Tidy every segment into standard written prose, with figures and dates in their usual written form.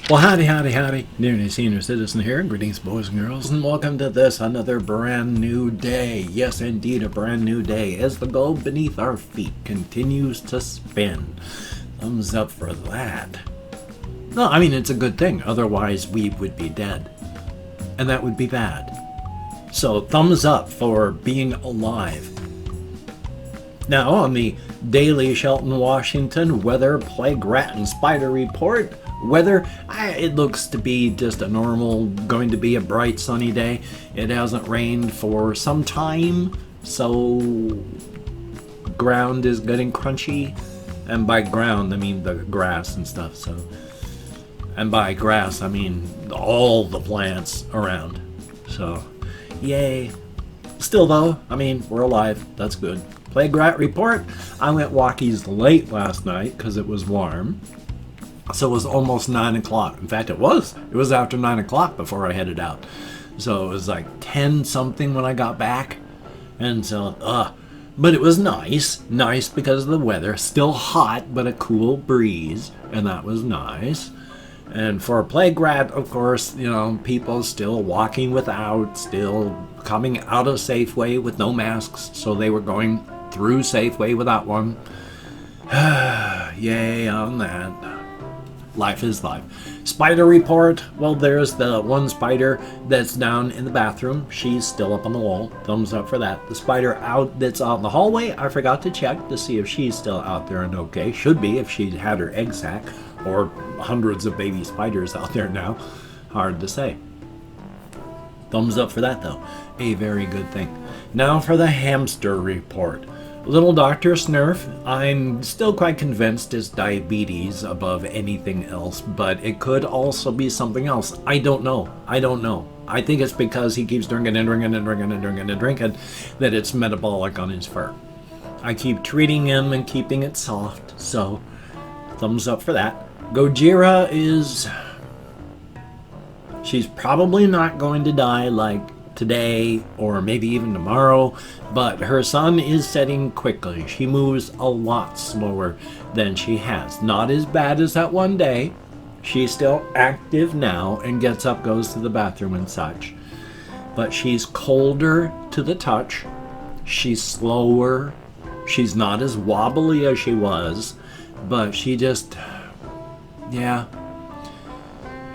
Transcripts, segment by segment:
Well, howdy, howdy, howdy. Nearly Senior Citizen here. Greetings, boys and girls, and welcome to this, another brand new day. Yes, indeed, a brand new day as the globe beneath our feet continues to spin. Thumbs up for that. No, I mean, it's a good thing. Otherwise, we would be dead. And that would be bad. So, thumbs up for being alive. Now, on the daily Shelton, Washington weather, plague, rat, and spider report, weather, it looks to be just a normal, going to be a bright sunny day. It hasn't rained for some time, so ground is getting crunchy. And by ground, I mean the grass and stuff. So, and by grass, I mean all the plants around. So, yay. Still though, I mean, we're alive. That's good. Plague rat report. I went walkies late last night because it was warm. So it was almost 9 o'clock. In fact, it was after 9 o'clock before I headed out. So it was like 10 something when I got back. And so, but it was nice because of the weather. Still hot, but a cool breeze. And that was nice. And for a plague rat, of course, you know, people still walking without, still coming out of Safeway with no masks. So they were going through Safeway without one. Yay on that. Life is life. Spider report. Well, there's the one spider that's down in the bathroom. She's still up on the wall. Thumbs up for that. The spider that's out in the hallway, I forgot to check to see if she's still out there and okay. Should be if she had her egg sac, or hundreds of baby spiders out there now. Hard to say. Thumbs up for that though. A very good thing. Now for the hamster report. Little Dr. Snurf, I'm still quite convinced it's diabetes above anything else, but it could also be something else. I don't know. I think it's because he keeps drinking that it's metabolic on his fur. I keep treating him and keeping it soft, so thumbs up for that. Gojira she's probably not going to die like today or maybe even tomorrow, but her sun is setting quickly. She moves a lot slower than she has. Not as bad as that one day. She's still active now and gets up, goes to the bathroom and such. But she's colder to the touch. She's slower. She's not as wobbly as she was, but she just, yeah.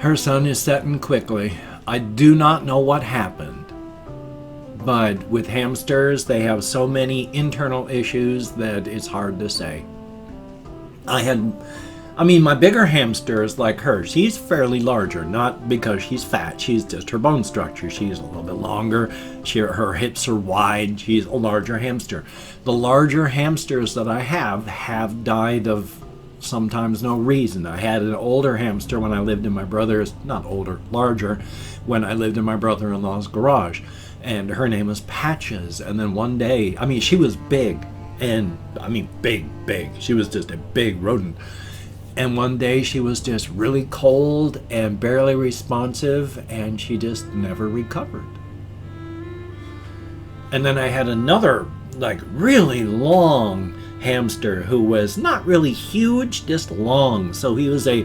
Her sun is setting quickly. I do not know what happened. But with hamsters, they have so many internal issues that it's hard to say. My bigger hamster is like her. She's fairly larger, not because she's fat. She's just her bone structure. She's a little bit longer. Her hips are wide. She's a larger hamster. The larger hamsters that I have died of sometimes no reason. I had an older hamster when I lived in my larger, when I lived in my brother-in-law's garage. And her name was Patches. And then one day, she was big. And, big. She was just a big rodent. And one day she was just really cold and barely responsive. And she just never recovered. And then I had another, really long hamster who was not really huge, just long. So he was a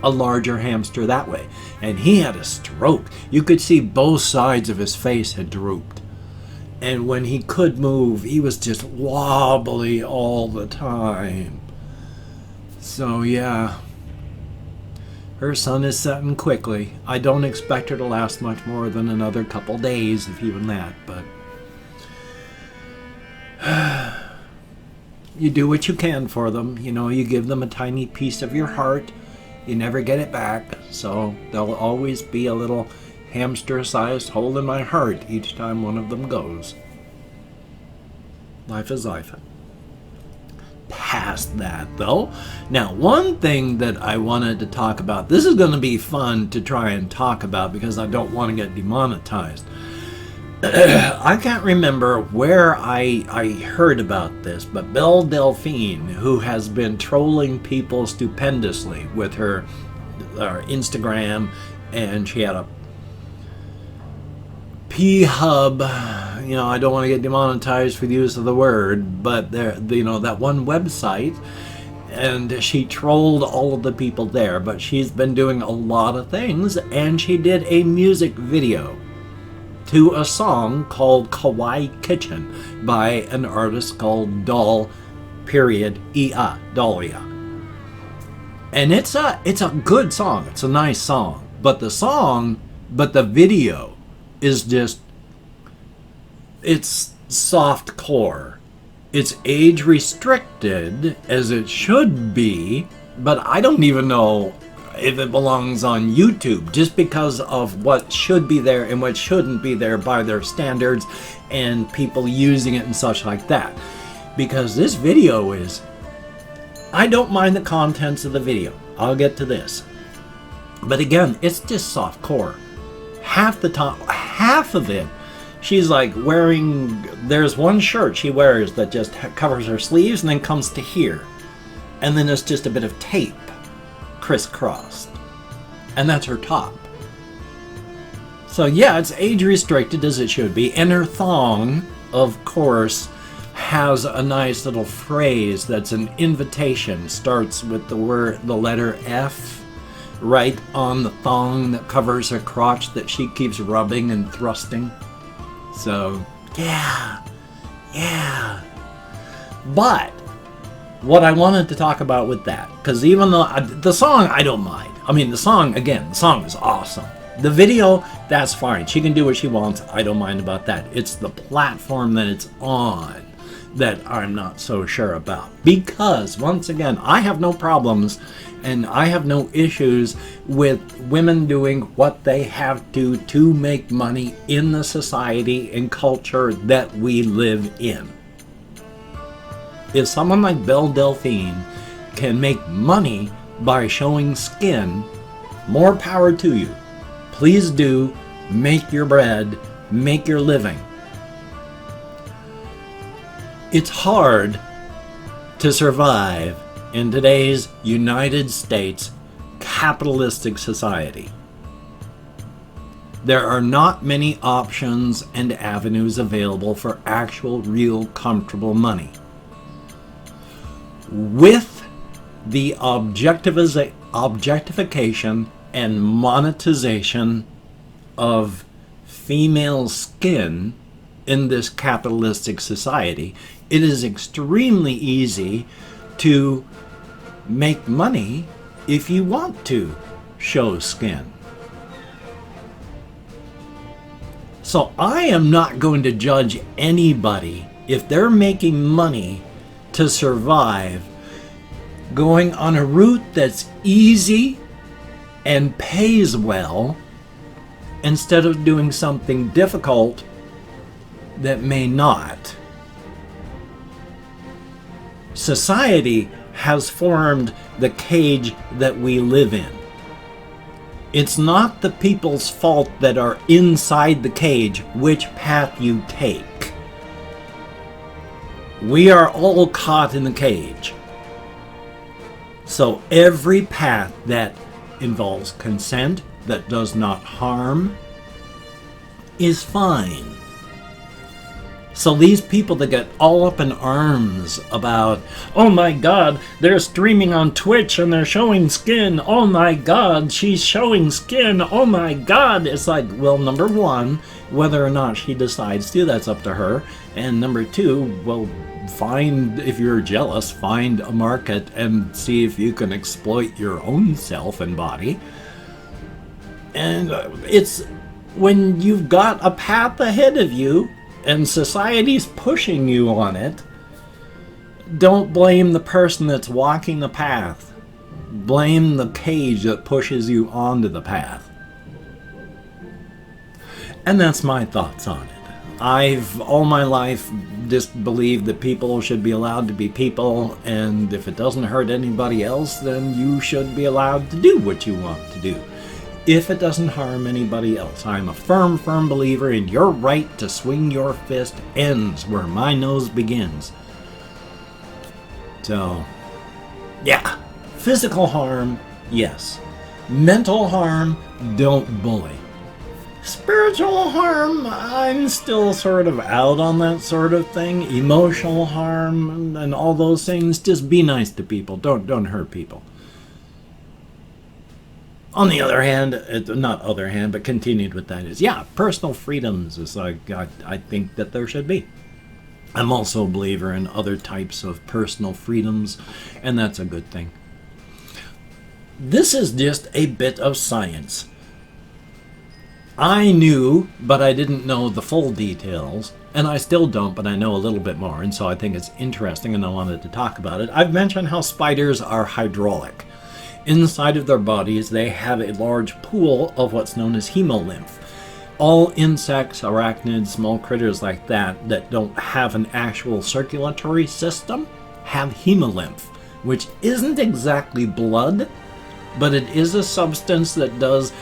larger hamster that way, and he had a stroke. You could see both sides of his face had drooped, and when he could move, he was just wobbly all the time. So yeah, her sun is setting quickly. I don't expect her to last much more than another couple days, if even that, but you do what you can for them. You give them a tiny piece of your heart. You never get it back, so there'll always be a little hamster-sized hole in my heart each time one of them goes. Life is life. Past that, though. Now, one thing that I wanted to talk about, this is going to be fun to try and talk about because I don't want to get demonetized. I can't remember where I heard about this, but Delphine, who has been trolling people stupendously with her Instagram, and she had a P-Hub, I don't want to get demonetized for the use of the word, but that one website and she trolled all of the people there, but she's been doing a lot of things, and she did a music video to a song called Kawaii Kitchen by an artist called Dahlia. And it's a good song. It's a nice song. But the video is just, it's soft core. It's age restricted, as it should be, but I don't even know if it belongs on YouTube, just because of what should be there and what shouldn't be there by their standards and people using it and such like that. Because this video is, I don't mind the contents of the video. I'll get to this. But again, it's just soft core. Half the time, half of it, she's like wearing, there's one shirt she wears that just covers her sleeves and then comes to here. And then it's just a bit of tape crisscrossed. And that's her top. So yeah, it's age restricted as it should be. And her thong, of course, has a nice little phrase that's an invitation. Starts with the letter F right on the thong that covers her crotch that she keeps rubbing and thrusting. So yeah. But what I wanted to talk about with that, because even though the song I don't mind. I mean, the song is awesome. The video, that's fine. She can do what she wants. I don't mind about that. It's the platform that it's on that I'm not so sure about. Because, once again, I have no problems and I have no issues with women doing what they have to make money in the society and culture that we live in. If someone like Belle Delphine can make money by showing skin, more power to you. Please do. Make your bread. Make your living. It's hard to survive in today's United States capitalistic society. There are not many options and avenues available for actual, real, comfortable money. With the objectification and monetization of female skin in this capitalistic society, it is extremely easy to make money if you want to show skin. So I am not going to judge anybody if they're making money to survive going on a route that's easy and pays well instead of doing something difficult that may not. Society has formed the cage that we live in. It's not the people's fault that are inside the cage which path you take. We are all caught in the cage. So every path that involves consent, that does not harm, is fine. So these people that get all up in arms about, oh my God, they're streaming on Twitch and they're showing skin. Oh my God, she's showing skin. Oh my God. It's like, well, number one, whether or not she decides to, that's up to her. And number two, well, if you're jealous, find a market and see if you can exploit your own self and body. And it's when you've got a path ahead of you, and society's pushing you on it, don't blame the person that's walking the path. Blame the cage that pushes you onto the path. And that's my thoughts on it. I've all my life just believed that people should be allowed to be people, and if it doesn't hurt anybody else, then you should be allowed to do what you want to do. If it doesn't harm anybody else. I'm a firm believer in your right to swing your fist ends where my nose begins. So, yeah. Physical harm, yes. Mental harm, don't bully. Spiritual harm, I'm still sort of out on that sort of thing. Emotional harm and all those things, just be nice to people. Don't hurt people. On the other hand, not other hand, but continued with that is, yeah, personal freedoms is like, I think that there should be. I'm also a believer in other types of personal freedoms, and that's a good thing. This is just a bit of science. I knew, but I didn't know the full details, and I still don't, but I know a little bit more, and so I think it's interesting, and I wanted to talk about it. I've mentioned how spiders are hydraulic. Inside of their bodies, they have a large pool of what's known as hemolymph. All insects, arachnids, small critters like that don't have an actual circulatory system have hemolymph, which isn't exactly blood, but it is a substance that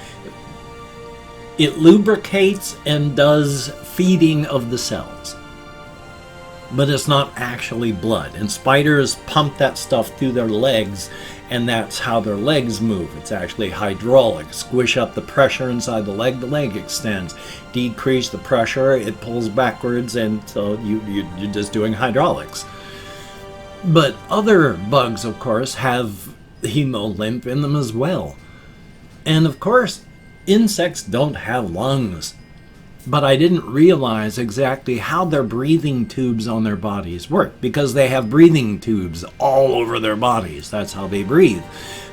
it lubricates and does feeding of the cells. But it's not actually blood. And spiders pump that stuff through their legs, and that's how their legs move. It's actually hydraulic. Squish up the pressure inside the leg extends. Decrease the pressure, it pulls backwards, and so you're just doing hydraulics. But other bugs, of course, have hemolymph in them as well. And of course, insects don't have lungs. But I didn't realize exactly how their breathing tubes on their bodies work, because they have breathing tubes all over their bodies. That's how they breathe.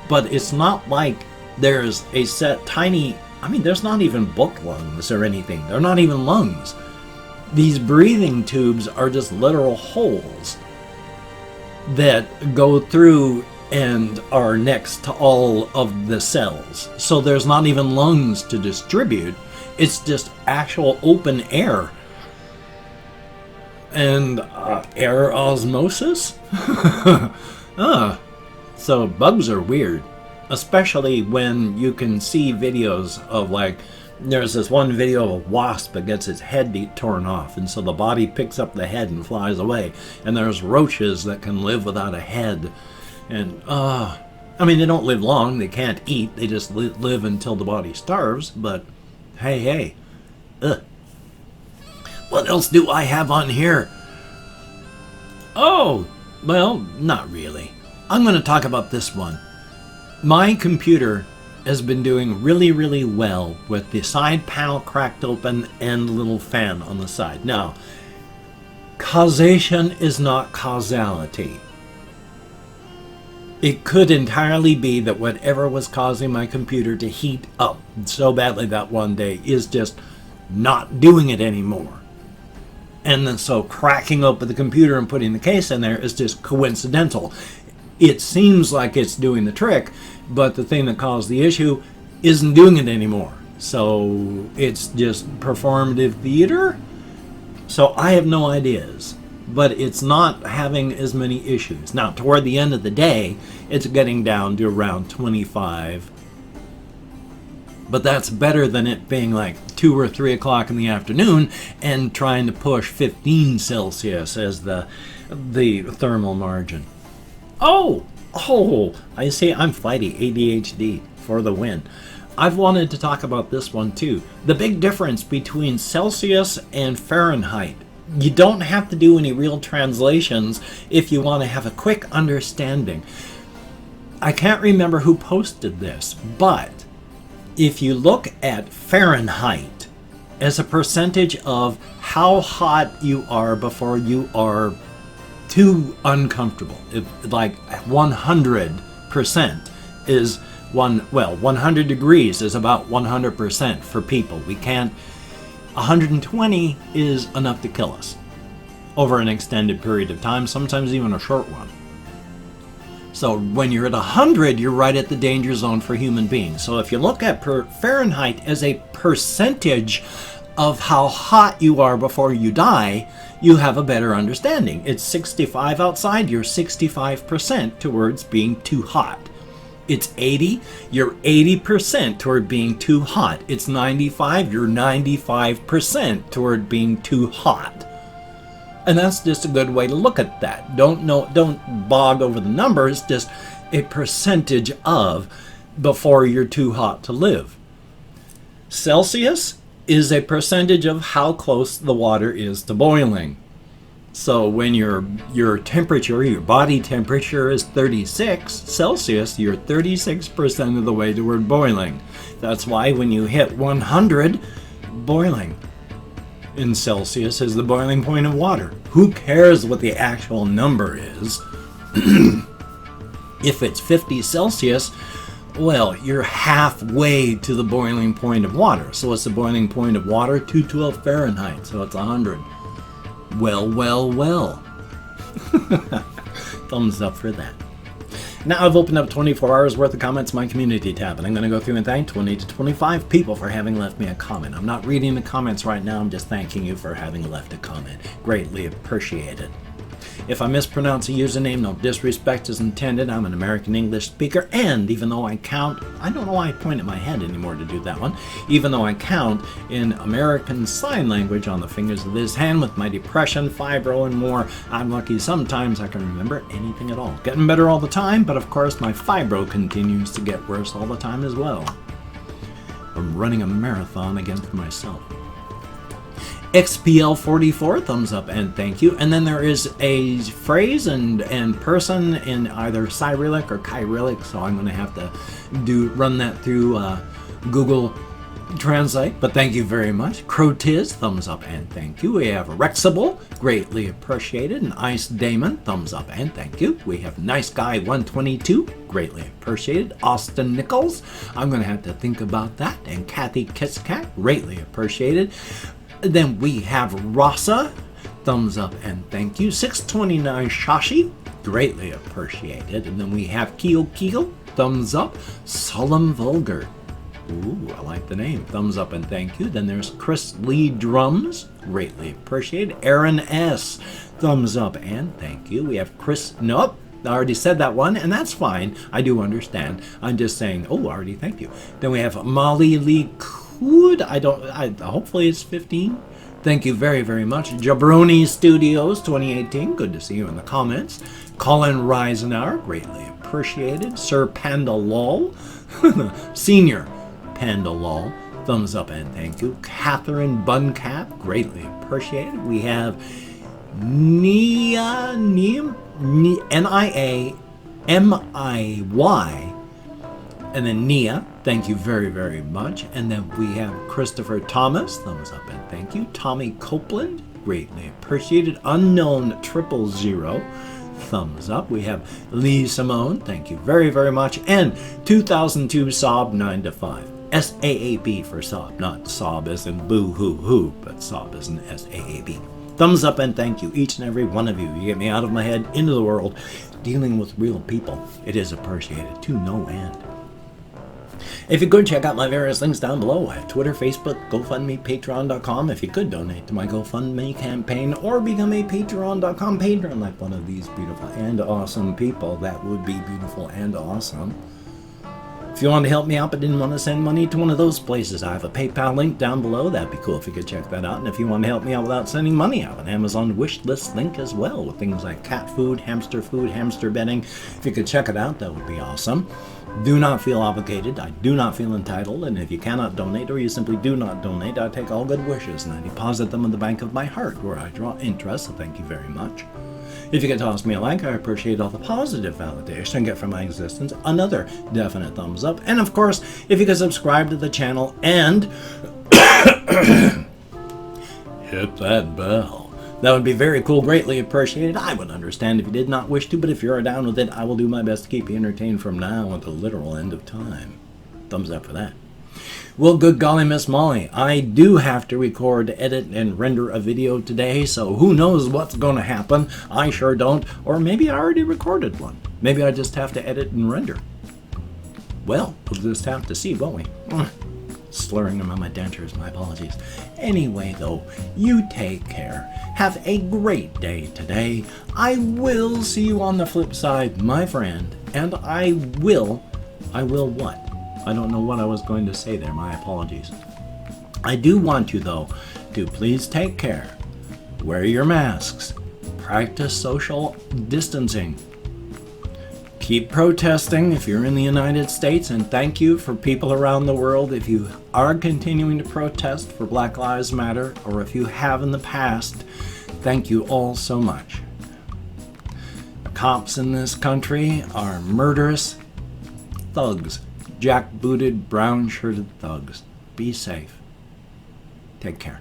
But it's not like there's a set tiny, there's not even book lungs or anything. They're not even lungs. These breathing tubes are just literal holes that go through and are next to all of the cells. So there's not even lungs to distribute. It's just actual open air. And air osmosis? So bugs are weird. Especially when you can see videos of, like, there's this one video of a wasp that gets its head torn off, and so the body picks up the head and flies away. And there's roaches that can live without a head. And, they don't live long, they can't eat, they just live until the body starves, but hey. What else do I have on here? Oh, well, not really. I'm going to talk about this one. My computer has been doing really, really well with the side panel cracked open and the little fan on the side. Now, causation is not causality. It could entirely be that whatever was causing my computer to heat up so badly that one day is just not doing it anymore. And then so cracking open the computer and putting the case in there is just coincidental. It seems like it's doing the trick, but the thing that caused the issue isn't doing it anymore. So it's just performative theater? So I have no ideas. But it's not having as many issues. Now, toward the end of the day, it's getting down to around 25. But that's better than it being like 2 or 3 o'clock in the afternoon and trying to push 15 Celsius as the thermal margin. Oh, I see, I'm fighting ADHD for the win. I've wanted to talk about this one too. The big difference between Celsius and Fahrenheit. You don't have to do any real translations if you want to have a quick understanding. I can't remember who posted this, but if you look at Fahrenheit as a percentage of how hot you are before you are too uncomfortable, like 100% is 100 degrees is about 100% for people. We can't 120 is enough to kill us over an extended period of time, sometimes even a short one. So when you're at 100, you're right at the danger zone for human beings. So if you look at Fahrenheit as a percentage of how hot you are before you die, you have a better understanding. It's 65 outside, you're 65% towards being too hot. It's 80, you're 80% toward being too hot. It's 95, you're 95% toward being too hot. And that's just a good way to look at that. Don't bog over the numbers, just a percentage of before you're too hot to live. Celsius is a percentage of how close the water is to boiling. So when your temperature, your body temperature is 36 Celsius, you're 36% of the way toward boiling. That's why when you hit 100, boiling in Celsius is the boiling point of water. Who cares what the actual number is? If it's 50 Celsius, well, you're halfway to the boiling point of water. So what's the boiling point of water? 212 Fahrenheit, so it's 100. Well. Thumbs up for that. Now I've opened up 24 hours worth of comments in my community tab, and I'm going to go through and thank 20 to 25 people for having left me a comment. I'm not reading the comments right now, I'm just thanking you for having left a comment. Greatly appreciated. If I mispronounce a username, no disrespect is intended. I'm an American English speaker, and even though I count, I don't know why I point at my head anymore to do that one, even though I count in American Sign Language on the fingers of this hand with my depression, fibro, and more, I'm lucky sometimes I can remember anything at all. Getting better all the time, but of course my fibro continues to get worse all the time as well. I'm running a marathon against myself. XPL44, thumbs up and thank you. And then there is a phrase and person in either Cyrillic or Kyrillic, so I'm going to have to run that through Google Translate. But thank you very much. Crotiz, thumbs up and thank you. We have Rexable, greatly appreciated. And Ice Damon, thumbs up and thank you. We have Nice Guy 122, greatly appreciated. Austin Nichols, I'm going to have to think about that. And Kathy Kisscat, greatly appreciated. Then we have Rasa, thumbs up and thank you. 629 Shashi, greatly appreciated. And then we have Keel, thumbs up. Solemn Vulgar, ooh, I like the name, thumbs up and thank you. Then there's Chris Lee Drums, greatly appreciated. Aaron S, thumbs up and thank you. We have Chris, nope, I already said that one, and that's fine. I do understand. I'm just saying, oh, already thank you. Then we have Molly Lee Cood, hopefully it's 15. Thank you very, very much. Jabroni Studios 2018, good to see you in the comments. Colin Reisenauer, greatly appreciated. Sir Panda Lol, Senior Panda Lol, thumbs up and thank you. Catherine Buncap, greatly appreciated. We have Niamiyy, and then Nia, thank you very, very much. And then we have Christopher Thomas, thumbs up and thank you. Tommy Copeland, greatly appreciated. Unknown 000, thumbs up. We have Lee Simone, thank you very, very much. And 2002 Sob 9 to 5. SAAB for Sob, not Sob as in boo hoo hoo, but Sob as in SAAB. Thumbs up and thank you, each and every one of you. You get me out of my head, into the world, dealing with real people. It is appreciated to no end. If you could, check out my various links down below. I have Twitter, Facebook, GoFundMe, Patreon.com. If you could donate to my GoFundMe campaign or become a Patreon.com patron like one of these beautiful and awesome people, that would be beautiful and awesome. If you want to help me out but didn't want to send money to one of those places, I have a PayPal link down below. That'd be cool if you could check that out. And if you want to help me out without sending money, I have an Amazon wish list link as well with things like cat food, hamster bedding. If you could check it out, that would be awesome. Do not feel obligated. I do not feel entitled. And if you cannot donate or you simply do not donate, I take all good wishes and I deposit them in the bank of my heart where I draw interest. So thank you very much. If you could toss me a like, I appreciate all the positive validation I get from my existence. Another definite thumbs up. And of course, if you could subscribe to the channel and hit that bell. That would be very cool, greatly appreciated. I would understand if you did not wish to, but if you're down with it, I will do my best to keep you entertained from now until the literal end of time. Thumbs up for that. Well, good golly, Miss Molly, I do have to record, edit, and render a video today, so who knows what's going to happen. I sure don't. Or maybe I already recorded one. Maybe I just have to edit and render. Well, we'll just have to see, won't we? Slurring them on my dentures, my apologies. Anyway, though, you take care. Have a great day today. I will see you on the flip side, my friend. And I will what? I don't know what I was going to say there, my apologies. I do want you, though, to please take care. Wear your masks. Practice social distancing. Keep Keep protesting if you're in the United States, and thank you for people around the world if you are continuing to protest for Black Lives Matter, or if you have in the past. Thank you all so much. Cops in this country are murderous thugs, jackbooted, brown-shirted thugs. Be safe. Take care.